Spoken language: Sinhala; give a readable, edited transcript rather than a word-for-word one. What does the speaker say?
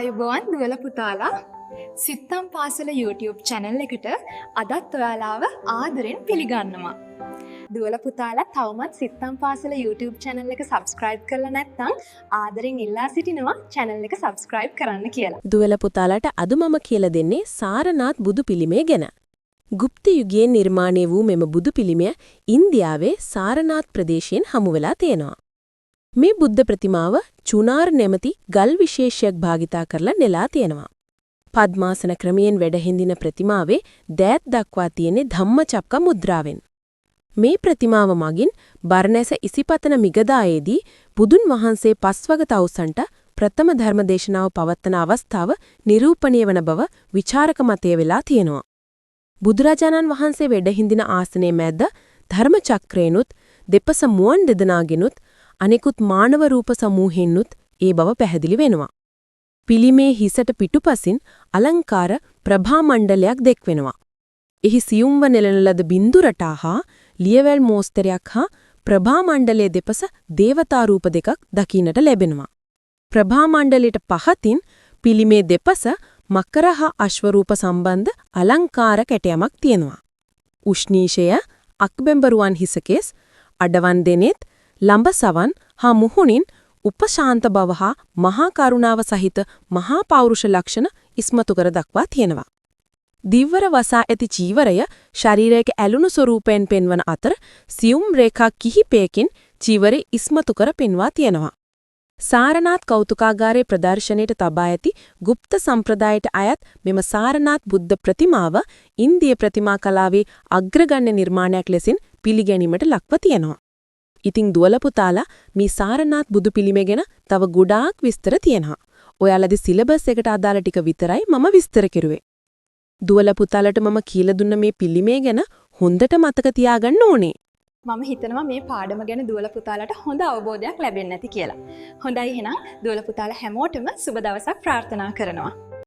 ආයුබෝවන් දුවල පුතාලා සිත්තම් පාසල YouTube channel එකට අදත් ඔයාලාව ආදරෙන් පිළිගන්නවා. දුවල පුතාලා තවමත් සිත්තම් පාසල YouTube channel එක subscribe කරලා නැත්නම් ආදරෙන් ඉල්ලා සිටිනවා channel එක subscribe කරන්න කියලා. දුවල පුතාලාට අද මම කියලා දෙන්නේ සාරනාත් බුදු පිළිමය ගැන. ගුප්ත යුගයේ නිර්මාණය වූ මෙම බුදු පිළිමය ඉන්දියාවේ සාරනාත් ප්‍රදේශයෙන් හමු වෙලා තියෙනවා. මේ බුද්ධ ප්‍රතිමාව චුනාර් නැමැති ගල් විශේෂයක් භාවිතා කරලා නෙලා තියෙනවා. පද්මාසන ක්‍රමයෙන් වැඩ හිඳින ප්‍රතිමාවේ දෑත් දක්වා තියෙන ධම්මචක්ක මුද්‍රාවෙන්. මේ ප්‍රතිමාව මගින් බර්ණැස ඉසිපතන මිගදායේදී බුදුන් වහන්සේ පස්වග තවුසන්ට ප්‍රථම ධර්ම දේශනාව පවත්වන අවස්ථාව නිරූපණය වන බව විචාරක මතය වෙලා තියෙනවා. බුදුරජාණන් වහන්සේ වැඩ හිඳින ආසනයේ මැද ධර්ම චක්‍රේනුත් දෙපස මුවන් දෙදනාගෙනුත් අනෙකුත් මානව රූප සමූහෙන්නුත් ඒ බව පැහැදිලි වෙනවා. පිළිමේ හිසට පිටුපසින් අලංකාර ප්‍රභා මණ්ඩලයක් දැක්වෙනවා. එහි සියුම්ව නෙලන ලද බින්දුරටා හා ලියවැල් මෝස්තරයක් හා ප්‍රභා මණ්ඩලයේ දෙපස දේවතා රූප දෙකක් දකින්නට ලැබෙනවා. ප්‍රභා මණ්ඩලයට පහතින් පිළිමේ දෙපස මකර හා අශ්ව රූප සම්බන්ධ අලංකාර කැටයමක් තියෙනවා. උෂ්ණීෂය, අක්බෙම්බරුවන් හිසකෙස්, අඩවන් දෙනෙත්, ලඹ සවන් හා මුහුණින් උපශාන්ත බව හා මහා කරුණාව සහිත මහා පෞරුෂ ලක්ෂණ ඉස්මතු කර දක්වා තියෙනවා. දිව්වර වසා ඇති චීවරය ශරීරයක ඇලුණු ස්වරූපයෙන් පෙන්වන අතර සියුම් රේඛා කිහිපයකින් චීවරය ඉස්මතු කර පෙන්වා තියෙනවා. සාරනාත් කෞතුකාගාරයේ ප්‍රදර්ශනයට තබා ඇති ගුප්ත සම්ප්‍රදායට අයත් මෙම සාරනාත් බුද්ධ ප්‍රතිමාව ඉන්දිය ප්‍රතිමා කලාවේ අග්‍රගණ්‍ය නිර්මාණයක් ලෙසින් පිළිගැනීමට ලක්ව තියෙනවා. ඉතින් දුවල පුතාලා මේ සාරනාත් බුදු පිළිමය ගැන තව ගොඩාක් විස්තර තියෙනවා. ඔයාලගේ සිලබස් එකට අදාළ ටික විතරයි මම විස්තර කෙරුවේ. දුවල පුතාලට මම කියලා දුන්න මේ පිළිමය ගැන හොඳට මතක තියාගන්න ඕනේ. මම හිතනවා මේ පාඩම ගැන දුවල පුතාලට හොඳ අවබෝධයක් ලැබෙන්න ඇති කියලා. හොඳයි එහෙනම් දුවල පුතාලා හැමෝටම සුබ දවසක් ප්‍රාර්ථනා කරනවා.